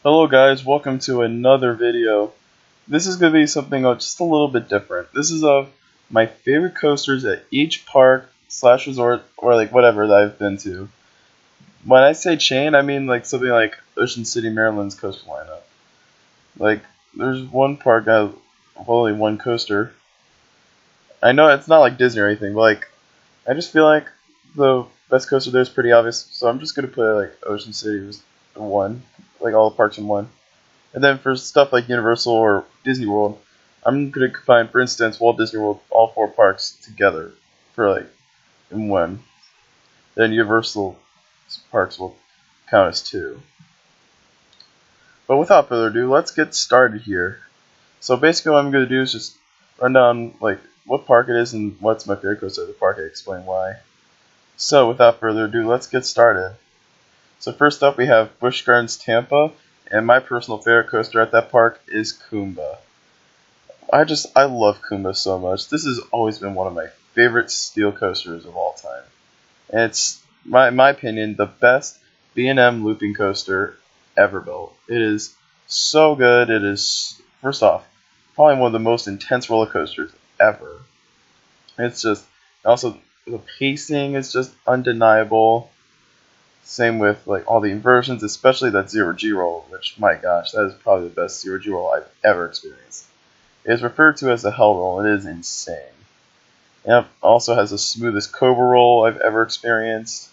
Hello guys, welcome to another video. This is going to be something just a little bit different. This is of my favorite coasters at each park slash resort or like whatever that I've been to. When I say chain, I mean like something like Ocean City, Maryland's coaster lineup. Like there's one park that has only one coaster. I know it's not like Disney or anything, but like I just feel like the best coaster there is pretty obvious, so I'm just going to put like Ocean City was the one, like all the parks in one. And then for stuff like Universal or Disney World, I'm going to combine, for instance, Walt Disney World, all four parks together for like in one. Then Universal parks will count as two. But without further ado, let's get started here. So basically what I'm going to do is just run down like what park it is and what's my favorite coaster at the park and explain why. So without further ado, let's get started. So first up we have Busch Gardens Tampa. And my personal favorite coaster at that park is Kumba. I love Kumba so much. This has always been one of my favorite steel coasters of all time. And it's, in my opinion, the best B&M looping coaster ever built. It is so good. It is, first off, probably one of the most intense roller coasters ever. It's just, also, the pacing is just undeniable. Same with like all the inversions, especially that zero G roll, which my gosh, that is probably the best zero G roll I've ever experienced. It is referred to as the hell roll, and it is insane. And it also has the smoothest cobra roll I've ever experienced.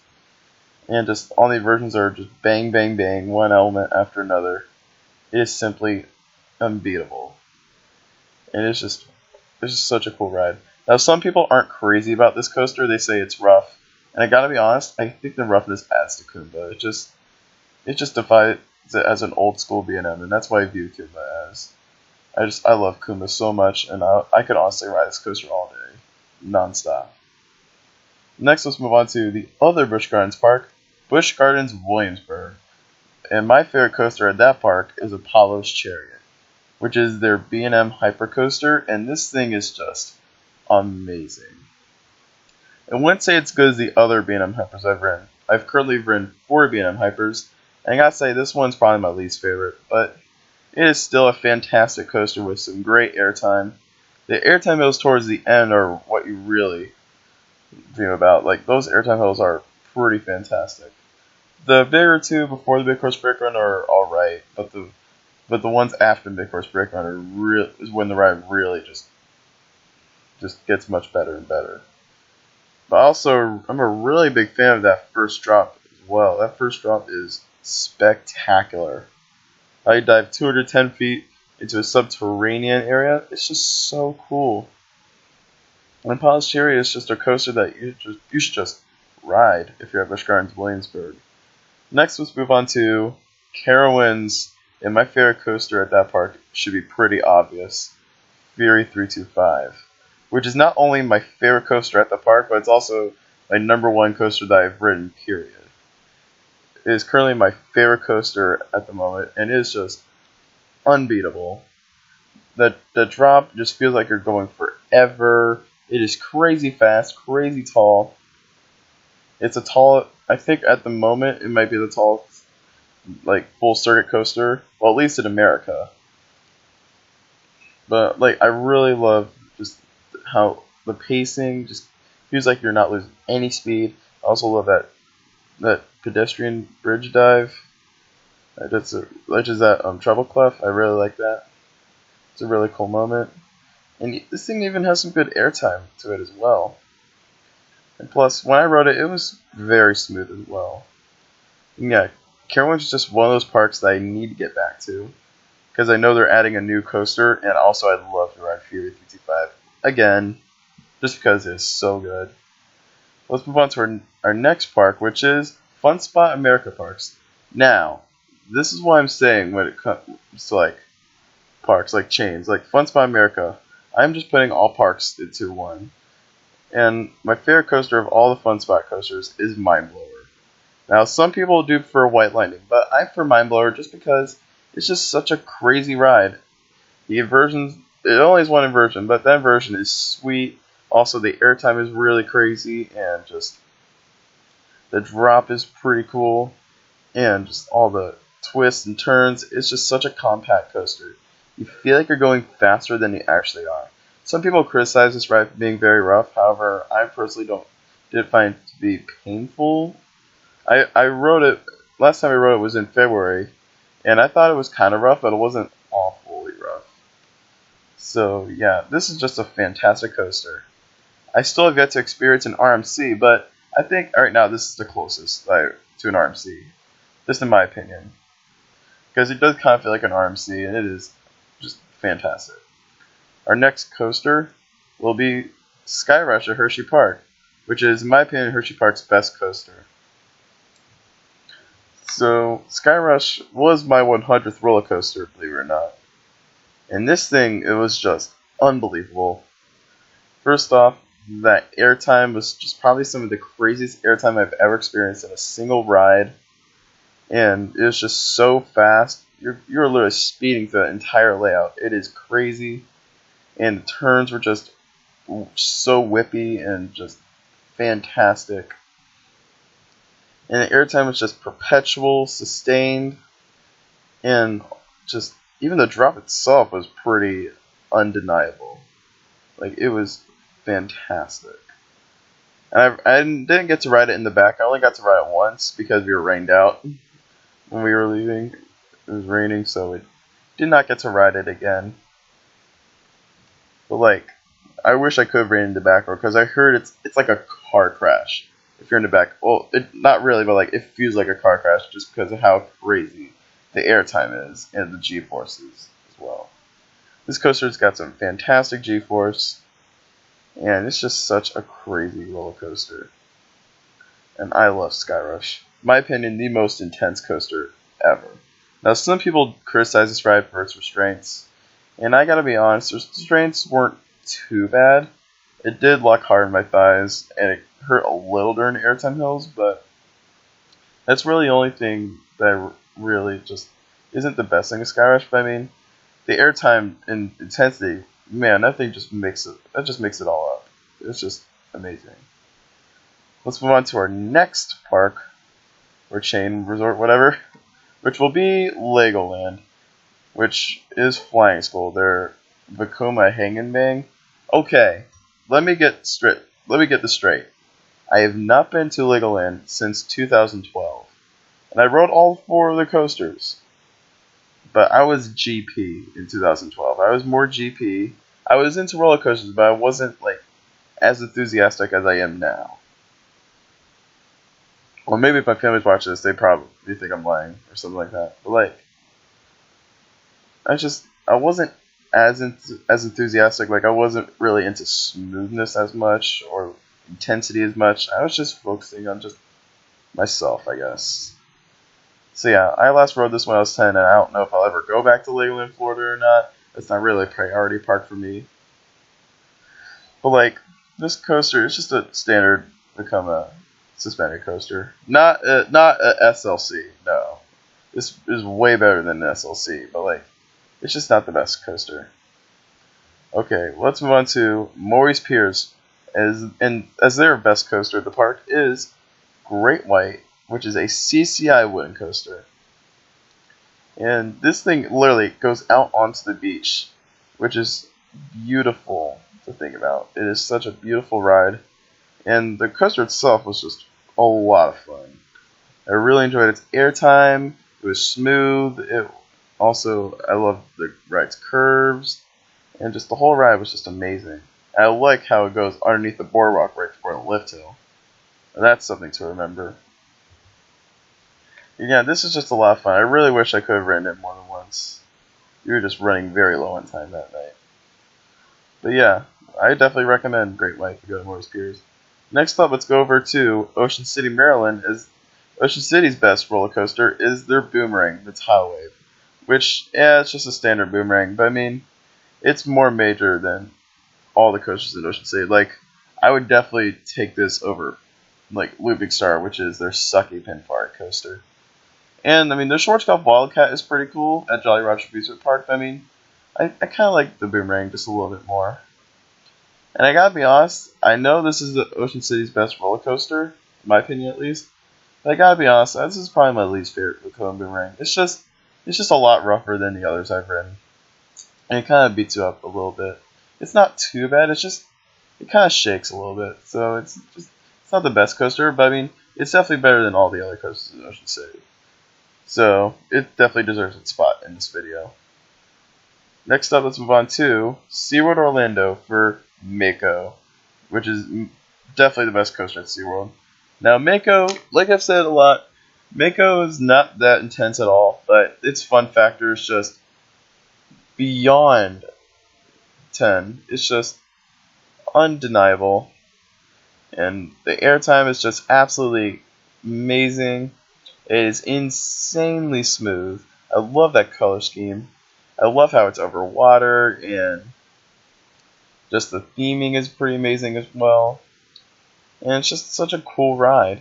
And just all the inversions are just bang, bang, bang, one element after another. It is simply unbeatable. And it's just such a cool ride. Now some people aren't crazy about this coaster, they say it's rough. And I gotta be honest, I think the roughness adds to Kumba. It just defines it as an old school B&M, and that's why I view Kumba as. I love Kumba so much, and I could honestly ride this coaster all day, non-stop. Next, let's move on to the other Busch Gardens park, Busch Gardens Williamsburg. And my favorite coaster at that park is Apollo's Chariot, which is their B&M hypercoaster, and this thing is just amazing. I wouldn't say it's good as the other B&M hypers I've ridden. I've currently ridden 4 B&M hypers, and I gotta say this one's probably my least favorite, but it is still a fantastic coaster with some great airtime. The airtime hills towards the end are what you really dream about. Like those airtime hills are pretty fantastic. The bigger two before the Big Horse Brake Run are alright, but the ones after the Big Horse Brake Run is when the ride really just gets much better and better. But also, I'm a really big fan of that first drop as well. That first drop is spectacular. How you dive 210 feet into a subterranean area. It's just so cool. And Apollo's Chariot is just a coaster that you should just ride if you're at Busch Gardens Williamsburg. Next, let's move on to Carowinds. And my favorite coaster at that park should be pretty obvious. Fury 325. Which is not only my favorite coaster at the park, but it's also my #1 coaster that I've ridden, period. It is currently my favorite coaster at the moment, and it is just unbeatable. The drop just feels like you're going forever. It is crazy fast, crazy tall. It's I think at the moment, it might be the tallest, like, full circuit coaster, well, at least in America. But, like, I really love just how the pacing just feels like you're not losing any speed. I also love that pedestrian bridge dive. Which is that treble clef. I really like that. It's a really cool moment. And this thing even has some good airtime to it as well. And plus, when I rode it, it was very smooth as well. And yeah, Carowinds is just one of those parks that I need to get back to. Because I know they're adding a new coaster, and also I'd love to ride Fury 325 again, just because it's so good. Let's move on to our next park, which is Fun Spot America Parks. Now, this is what I'm saying when it comes to like parks, like chains, like Fun Spot America. I'm just putting all parks into one. And my favorite coaster of all the Fun Spot coasters is Mind Blower. Now, some people do prefer White Lightning, but I prefer Mind Blower just because it's just such a crazy ride. The inversions, it only has one inversion, but that inversion is sweet. Also, the airtime is really crazy, and just the drop is pretty cool, and just all the twists and turns. It's just such a compact coaster. You feel like you're going faster than you actually are. Some people criticize this ride for being very rough. However, I personally didn't find it to be painful. I rode it, last time I rode it was in February, and I thought it was kind of rough, but it wasn't awfully rough. So yeah, this is just a fantastic coaster. I still have yet to experience an RMC, but I think right now this is the closest to an RMC, just in my opinion. Because it does kind of feel like an RMC, and it is just fantastic. Our next coaster will be Sky Rush at Hershey Park, which is, in my opinion, Hershey Park's best coaster. So, Sky Rush was my 100th roller coaster, believe it or not. And this thing, it was just unbelievable. First off, that airtime was just probably some of the craziest airtime I've ever experienced in a single ride. And it was just so fast. You're literally speeding through the entire layout. It is crazy. And the turns were just so whippy and just fantastic. And the airtime was just perpetual, sustained, and just even the drop itself was pretty undeniable. Like, it was fantastic. And I didn't get to ride it in the back. I only got to ride it once because we were rained out when we were leaving. It was raining, so we did not get to ride it again. But like, I wish I could have ran in the back row because I heard it's like a car crash if you're in the back. Well, not really, but like it feels like a car crash just because of how crazy the airtime is and the G-forces as well. This coaster's got some fantastic G-force, and it's just such a crazy roller coaster. And I love Sky Rush. In my opinion, the most intense coaster ever. Now, some people criticize this ride for its restraints. And I gotta be honest, the restraints weren't too bad. It did lock hard in my thighs, and it hurt a little during the airtime hills, but that's really the only thing that really just isn't the best thing of Sky Rush. But I mean, the airtime and intensity, man, that just makes it all up. It's just amazing. Let's move on to our next park, or chain resort, whatever, which will be Legoland, which is Flying School. They're Vekoma Hang and Bang. Okay, let me get this straight. I have not been to Legoland since 2012, and I rode all 4 of the coasters. But I was GP in 2012. I was more GP. I was into roller coasters, but I wasn't like as enthusiastic as I am now. Well, maybe if my family's watching this, they probably think I'm lying or something like that. But like, I wasn't as enthusiastic. Like, I wasn't really into smoothness as much or intensity as much. I was just focusing on just myself, I guess. So yeah, I last rode this when I was 10, and I don't know if I'll ever go back to Legoland, Florida or not. It's not really a priority park for me. But like, this coaster is just a standard Vekoma suspended coaster. Not a SLC, no. This is way better than an SLC, but like, it's just not the best coaster. Okay, let's move on to Maurice Piers. As their best coaster at the park is Great White, which is a CCI wooden coaster. And this thing literally goes out onto the beach, which is beautiful to think about. It is such a beautiful ride. And the coaster itself was just a lot of fun. I really enjoyed its airtime. It was smooth. I loved the ride's curves. And just the whole ride was just amazing. I like how it goes underneath the boardwalk right before the lift hill. And that's something to remember. Yeah, this is just a lot of fun. I really wish I could have ridden it more than once. We were just running very low on time that night. But yeah, I definitely recommend Great White to go to Maurice Piers. Next up, let's go over to Ocean City, Maryland. Ocean City's best roller coaster is their Boomerang, the Tidal Wave. Which, yeah, it's just a standard Boomerang, but I mean, it's more major than all the coasters in Ocean City. Like, I would definitely take this over, like, Looping Star, which is their sucky pin fart coaster. And, I mean, the Schwarzkopf Wildcat is pretty cool at Jolly Roger Amusement Park. I mean, I kind of like the Boomerang just a little bit more. And I gotta be honest, I know this is the Ocean City's best roller coaster, in my opinion at least. But I gotta be honest, this is probably my least favorite Mako and Boomerang. It's just a lot rougher than the others I've ridden. And it kind of beats you up a little bit. It's not too bad, it's just, it kind of shakes a little bit. So it's not the best coaster, but I mean, it's definitely better than all the other coasters in Ocean City. So it definitely deserves its spot in this video. Next up, let's move on to SeaWorld Orlando for Mako, which is definitely the best coaster at SeaWorld. Now, Mako, like I've said a lot, Mako is not that intense at all, but its fun factor is just beyond 10. It's just undeniable. And the airtime is just absolutely amazing. It is insanely smooth. I love that color scheme. I love how it's over water, and just the theming is pretty amazing as well. And it's just such a cool ride.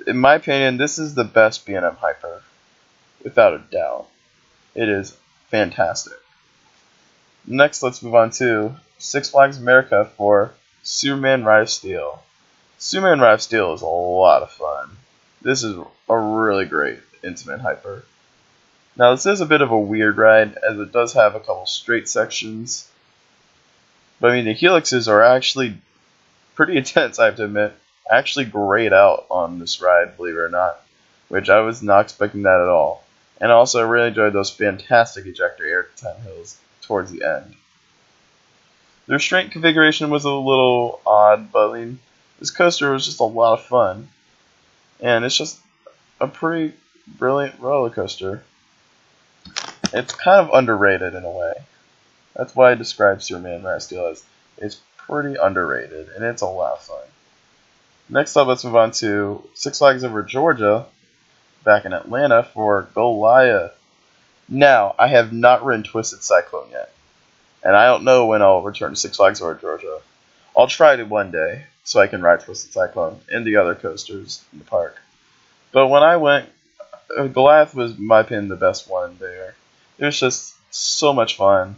In my opinion, this is the best B&M Hyper, without a doubt. It is fantastic. Next, let's move on to Six Flags America for Superman Ride of Steel. Superman Ride of Steel is a lot of fun. This is a really great intimate hyper. Now, this is a bit of a weird ride, as it does have a couple straight sections. But I mean, the helixes are actually pretty intense, I have to admit. Actually grayed out on this ride, believe it or not, which I was not expecting that at all. And also, I really enjoyed those fantastic ejector airtime hills towards the end. The restraint configuration was a little odd, but I mean, this coaster was just a lot of fun. And it's just a pretty brilliant roller coaster. It's kind of underrated in a way. That's why I describe Superman Ride of Steel as it's pretty underrated, and it's a lot of fun. Next up, let's move on to Six Flags Over Georgia, back in Atlanta for Goliath. Now, I have not ridden Twisted Cyclone yet, and I don't know when I'll return to Six Flags Over Georgia. I'll try it one day, so I can ride Twisted Cyclone and the other coasters in the park. But when I went, Goliath was, in my opinion, the best one there. It was just so much fun.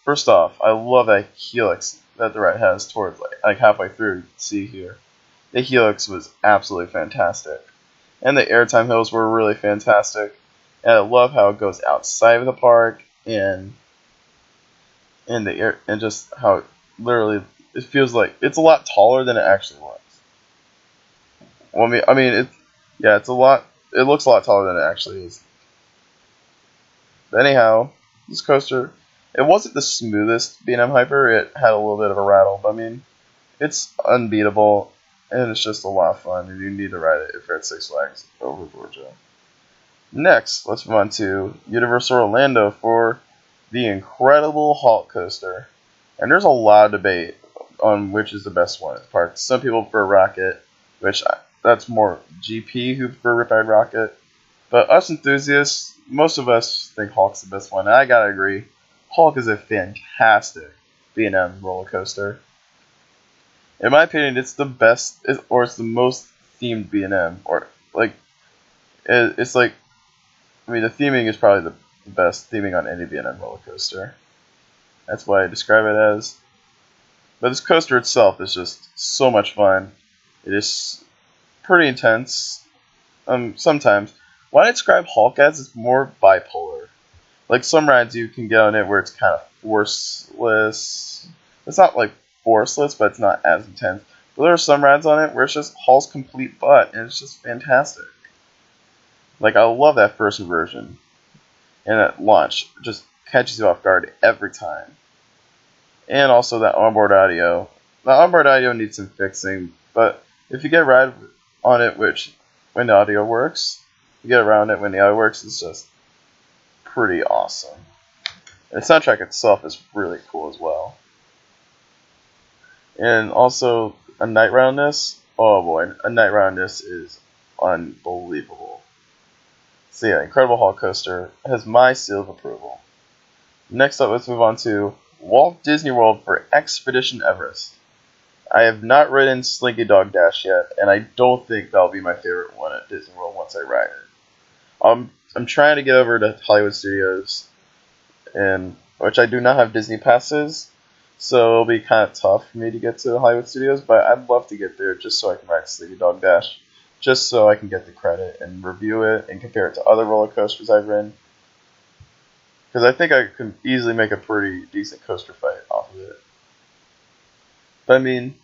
First off, I love that helix that the ride has towards like halfway through. You can see here, the helix was absolutely fantastic, and the airtime hills were really fantastic. And I love how it goes outside of the park, and the air, and just how it literally it feels like it's a lot taller than it actually was. Well, I mean, it's a lot. It looks a lot taller than it actually is. But anyhow, this coaster, it wasn't the smoothest B&M Hyper. It had a little bit of a rattle, but I mean, it's unbeatable, and it's just a lot of fun, and you need to ride it if you're at Six Flags Over Georgia. Next, let's move on to Universal Orlando for the incredible Hulk coaster. And there's a lot of debate on which is the best one at the park. Some people prefer Rocket, which that's more GP who prefer Riptide Rocket. But us enthusiasts, most of us think Hulk's the best one, and I gotta agree. Hulk is a fantastic B&M roller coaster. In my opinion, it's the best, or it's the most themed B&M, or like, it's like, I mean, the theming is probably the best theming on any B&M roller coaster. That's why I describe it as. But this coaster itself is just so much fun. It is pretty intense. Sometimes. What I describe Hulk as is more bipolar. Like some rides you can get on it where it's kind of forceless. It's not like forceless, but it's not as intense. But there are some rides on it where it's just Hulk's complete butt, and it's just fantastic. Like, I love that first version. And at launch, just catches you off guard every time. And also that onboard audio. The onboard audio needs some fixing, but if you get a ride on it when the audio works, you get around it when the audio works, it's just pretty awesome. And the soundtrack itself is really cool as well. And also, a night ride on this, oh boy, a night ride on this is unbelievable. So yeah, Incredible Hulk Coaster has my seal of approval. Next up, let's move on to Walt Disney World for Expedition Everest. I have not ridden Slinky Dog Dash yet, and I don't think that'll be my favorite one at Disney World once I ride it. I'm trying to get over to Hollywood Studios, which I do not have Disney passes, so it'll be kind of tough for me to get to Hollywood Studios, but I'd love to get there just so I can ride Slinky Dog Dash, just so I can get the credit and review it and compare it to other roller coasters I've ridden. Because I think I could easily make a pretty decent coaster fight off of it. But I mean,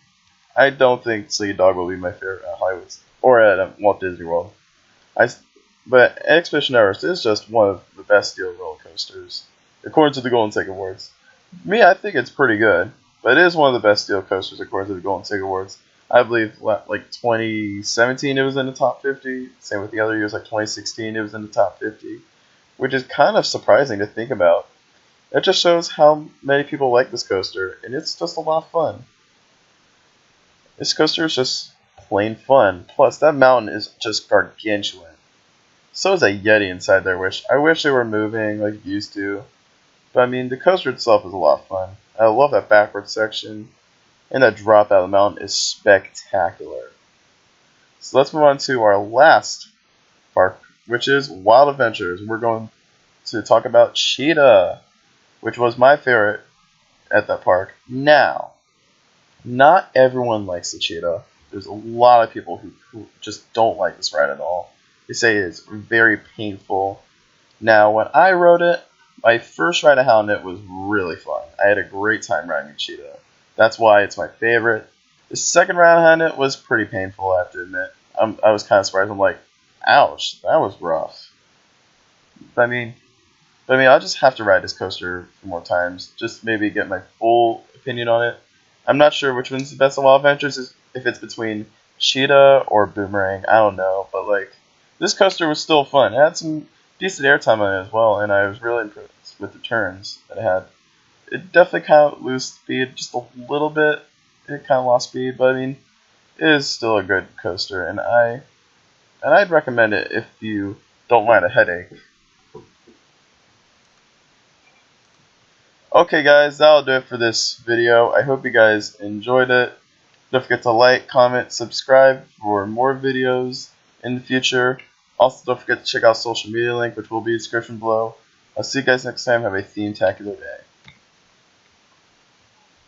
I don't think Sleigh Dog will be my favorite at Hollywood or at Walt Disney World. But Expedition Everest is just one of the best steel roller coasters, according to the Golden Ticket Awards. Me, I think it's pretty good, but it is one of the best steel coasters according to the Golden Ticket Awards. I believe like 2017 it was in the top 50. Same with the other years, like 2016 it was in the top 50, which is kind of surprising to think about. It just shows how many people like this coaster, and it's just a lot of fun. This coaster is just plain fun. Plus, that mountain is just gargantuan. So is a Yeti inside there, which I wish they were moving like it used to. But I mean, the coaster itself is a lot of fun. I love that backward section. And that drop out of the mountain is spectacular. So let's move on to our last park, which is Wild Adventures. We're going to talk about Cheetah, which was my favorite at that park. Now, not everyone likes the Cheetah. There's a lot of people who just don't like this ride at all. They say it's very painful. Now, when I rode it, my first ride on it was really fun. I had a great time riding Cheetah. That's why it's my favorite. The second ride on it was pretty painful, I have to admit. I was kind of surprised. I'm like, ouch, that was rough. I mean, I'll just have to ride this coaster more times, just maybe get my full opinion on it. I'm not sure which one's the best of Wild Adventures, if it's between Cheetah or Boomerang. I don't know, but like, this coaster was still fun. It had some decent airtime on it as well, and I was really impressed with the turns that it had. It definitely kind of lost speed just a little bit. It kind of lost speed, but I mean, it is still a good coaster, and I'd recommend it if you don't mind a headache. Okay, guys, that'll do it for this video. I hope you guys enjoyed it. Don't forget to like, comment, subscribe for more videos in the future. Also, don't forget to check out social media link, which will be in the description below. I'll see you guys next time. Have a theme-tacular day.